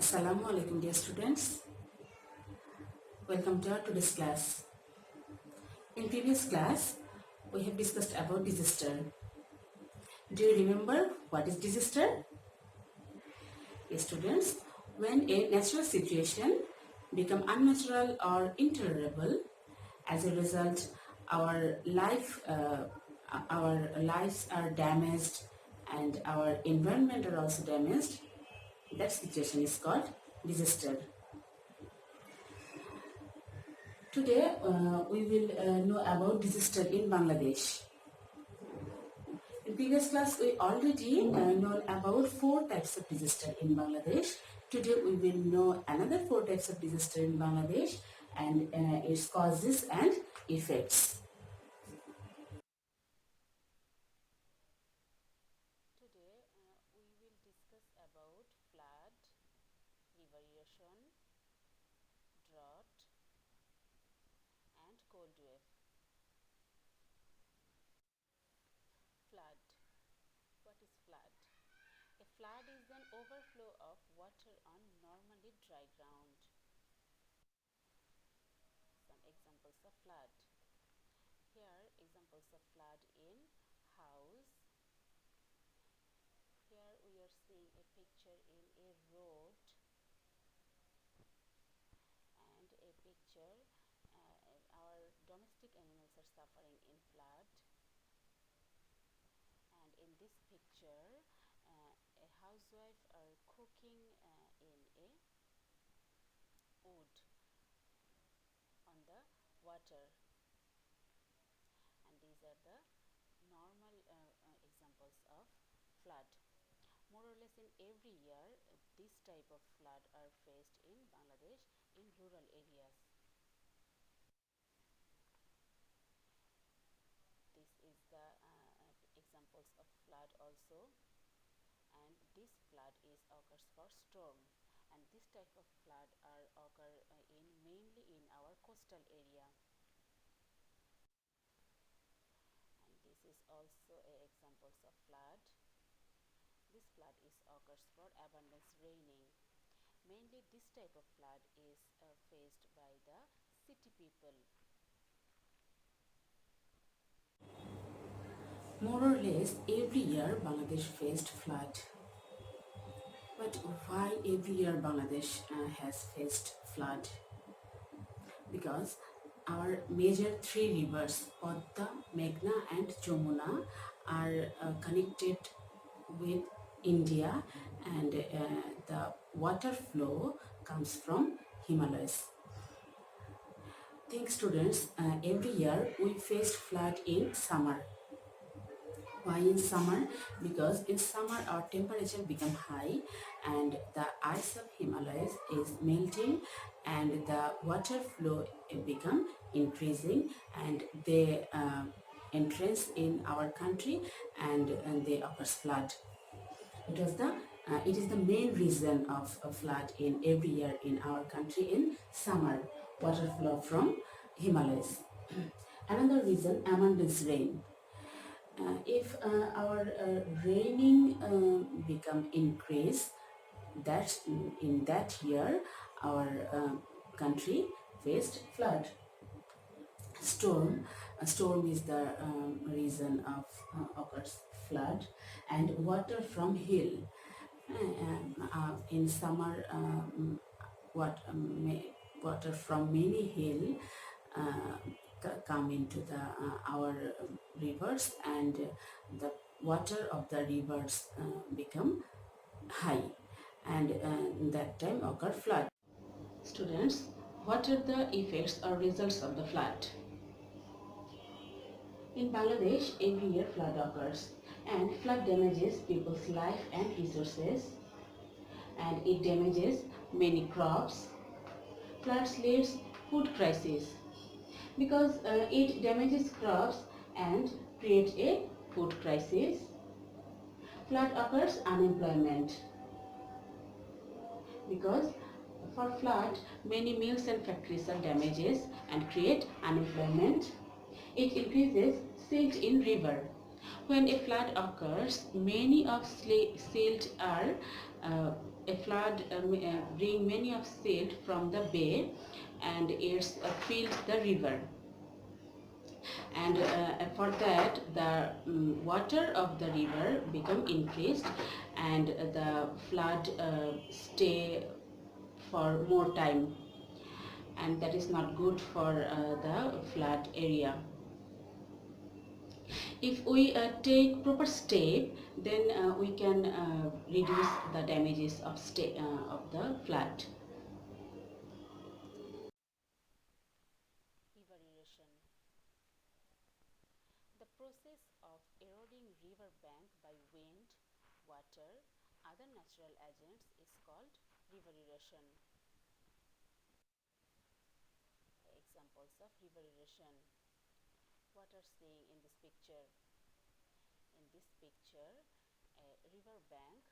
Assalamu alaikum dear students. Welcome to our today's class. In previous class, we have discussed about disaster. Do you remember what is disaster? Yes, students, when a natural situation become unnatural or intolerable, as a result, our lives are damaged and our environment are also damaged. That situation is called disaster. Today we will know about disaster in Bangladesh. In previous class we already known about 4 types of disaster in Bangladesh. Today we will know another 4 types of disaster in Bangladesh and its causes and effects. Today we will discuss about flood, river erosion, drought and cold wave. Flood. What is flood? A flood is an overflow of water on normally dry ground. Some examples of flood. Here examples of flood in house. Here we are seeing a picture in a road and a picture our domestic animals are suffering in flood. And in this picture a housewife are cooking in a wood on the water, and these are the normal examples of flood. More or less in every year this type of flood are faced in Bangladesh in rural areas. This is the examples of flood also, and this flood is occurs for storm, and this type of flood are occur in mainly in our coastal area. And this is also examples of flood. This flood is occurs for abundance raining. Mainly this type of flood is faced by the city people. More or less every year Bangladesh faced flood. But why every year Bangladesh has faced flood? Because our major 3 rivers, Padma, Meghna and Jamuna, are connected with India, and the water flow comes from Himalayas. Think students, every year we face flood in summer. Why in summer? Because in summer our temperature become high and the ice of Himalayas is melting and the water flow become increasing, and they entrance in our country and they occurs flood. It is the main reason of a flood in every year in our country in summer, water flow from Himalayas. Another reason, abundance rain. If our raining become increase, that in that year our country faced flood. A storm is the reason of occurs flood, and water from hill. In summer, water from many hill come into the our rivers, and the water of the rivers become high, and that time occur flood. Students, what are the effects or results of the flood? In Bangladesh, every year flood occurs, and flood damages people's life and resources, and it damages many crops. Floods leads food crisis because it damages crops and creates a food crisis. Flood occurs unemployment because for flood many mills and factories are damaged and create unemployment. It increases silt in river. When a flood occurs, many of silt are flood bring many of silt from the bay, and it's filled the river. And for that, the water of the river become increased, and the flood stay for more time, and that is not good for the flood area. If we take proper step, then we can reduce the damages of the flood. River erosion. The process of eroding river bank by wind, water, other natural agents is called river erosion. Examples of river erosion. What are seeing in this picture? In this picture, a river bank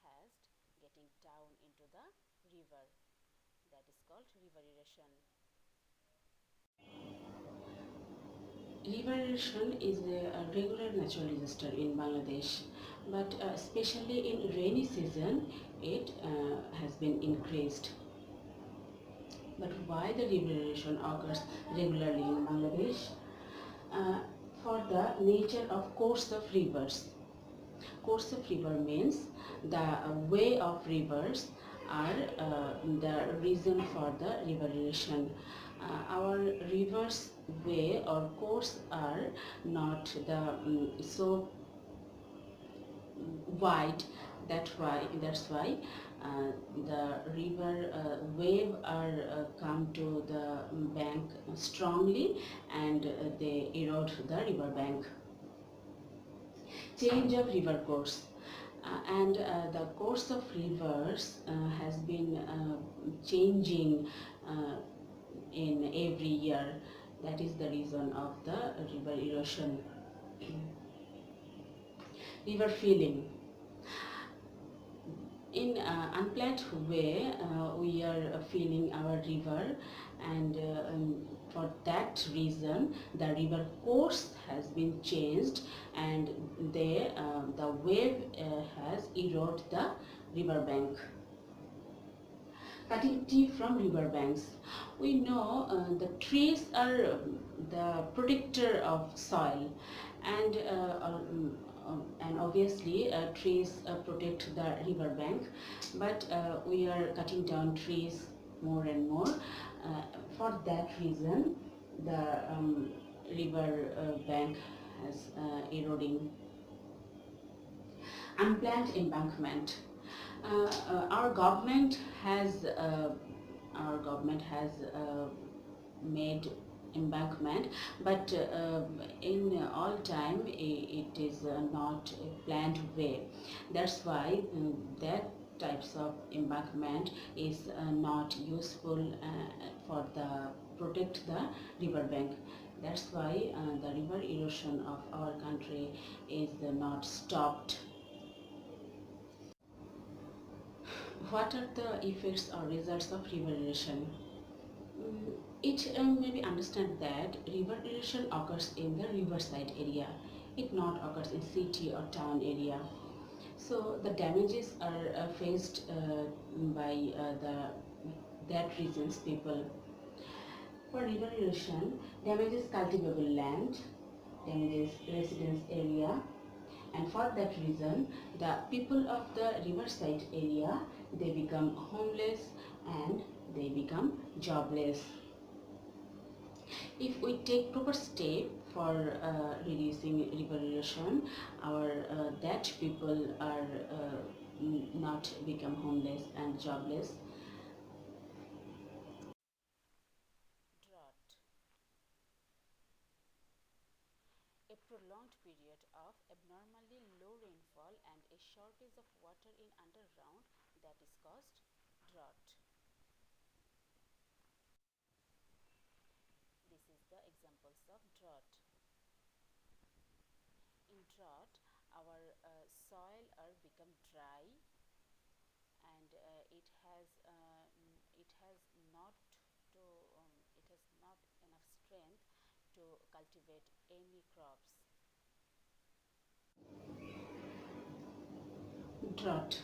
has getting down into the river. That is called river erosion. River erosion is a regular natural disaster in Bangladesh, but especially in rainy season, it has been increased. But why the river erosion occurs regularly in Bangladesh? Uh, for the nature of course of rivers. Course of river means the way of rivers are the reason for the river erosion. Our rivers way or course are not the so wide. That's why the river wave are come to the bank strongly, and they erode the river bank. Change of river course. And the course of rivers has been changing uh, in every year. That is the reason of the river erosion. River filling. In unplanned way, we are filling our river, and for that reason the river course has been changed, and the wave has eroded the river bank. Cutting tea from river banks. We know the trees are the protector of soil, and and obviously trees protect the river bank, but we are cutting down trees more and more. For that reason, the river bank has eroding. Unplanned embankment. Our government has made embankment, but in all time it is not a planned way. That's why that types of embankment is not useful for the protect the river bank. That's why the river erosion of our country is not stopped. What are the effects or results of river erosion? It may be understand that river erosion occurs in the riverside area. It not occurs in city or town area. So the damages are faced by the that region's people. For river erosion, damages cultivable land, damages residence area, and for that reason the people of the riverside area, they become homeless and they become jobless. If we take proper step for reducing river erosion, our that people are not become homeless and jobless. Drought. A prolonged period of abnormally low rainfall and a shortage of water in underground, that is caused drought. This is the examples of drought. In drought, our soil are become dry, and it has not to it has not enough strength to cultivate any crops. Drought.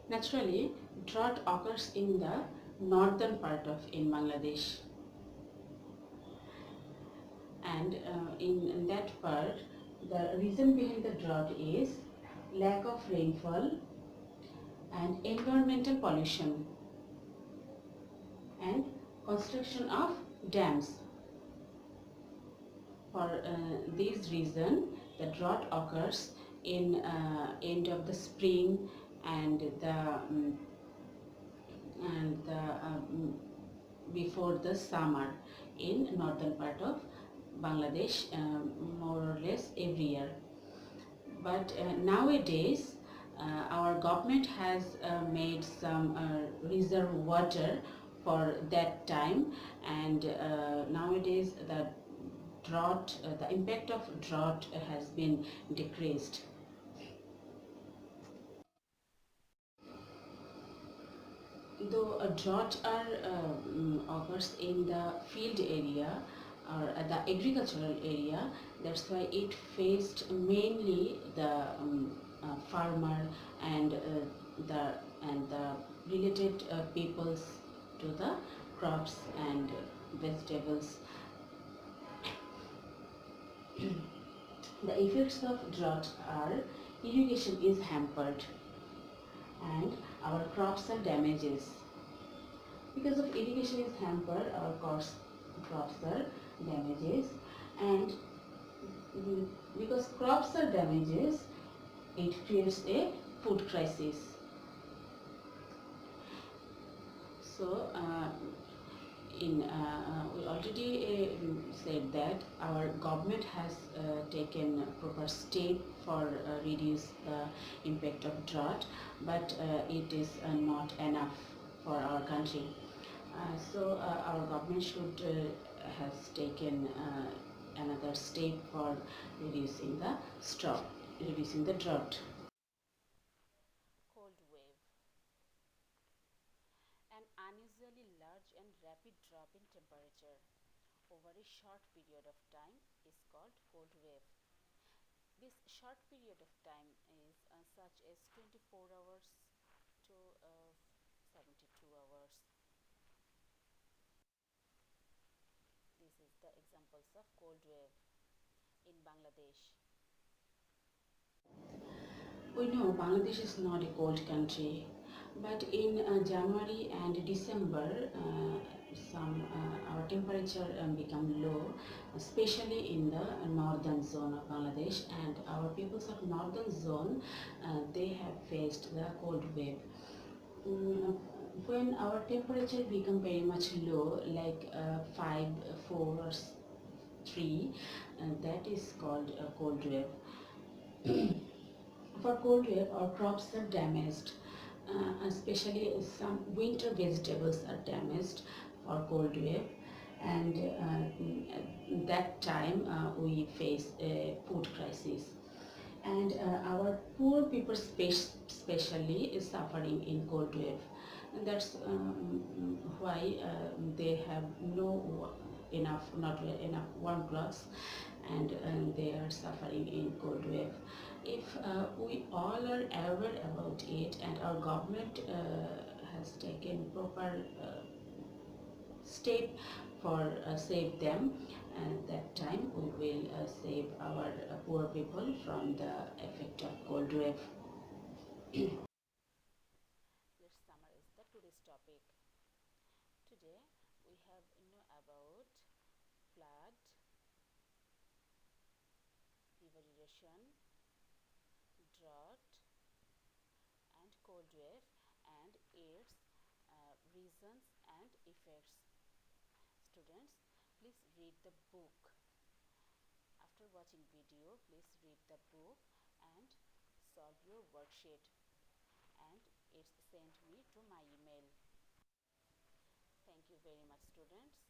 Naturally, drought occurs in the northern part of in Bangladesh, and in that part, the reason behind the drought is lack of rainfall and environmental pollution and construction of dams. For this reason, the drought occurs in end of the spring and the before the summer in northern part of Bangladesh, more or less every year. But nowadays, our government has made some reserve water for that time, and nowadays the impact of drought has been decreased. Though a drought occurs in the field area or the agricultural area, that's why it faced mainly the farmer and the the related peoples to the crops and vegetables. The effects of drought are irrigation is hampered and our crops are damages. Because of irrigation is hampered, our crops are damages, and because crops are damages, it creates a food crisis. So, we already said that our government has taken proper step for reduce the impact of drought, but it is not enough for our country. Our government should has taken another step for reducing the drought, reducing the drought. Cold wave. An unusually large and rapid drop in temperature over a short period of time is called cold wave. This short period of time is such as 24 hours to 72 hours. This is the examples of cold wave in Bangladesh. We know Bangladesh is not a cold country, but in January and December, our temperature become low, especially in the northern zone of Bangladesh. And our peoples of northern zone, they have faced the cold wave. Mm, when our temperature become very much low, like 5, 4, or 3, that is called a cold wave. For cold wave, our crops are damaged, especially some winter vegetables are damaged for cold wave, and that time we face a food crisis. And our poor people especially is suffering in cold wave. And that's why they have no enough, not enough warm clothes, and they are suffering in cold wave. If we all are aware about it and our government has taken proper step for save them, and that time we will save our poor people from the effect of cold wave. Let's summarize the today's topic. Today we have know about flood, river erosion, drought, and cold wave, and its reasons and effects. Students, please read the book. After watching video, please read the book and solve your worksheet, and it's sent me to my email. Thank you very much, students.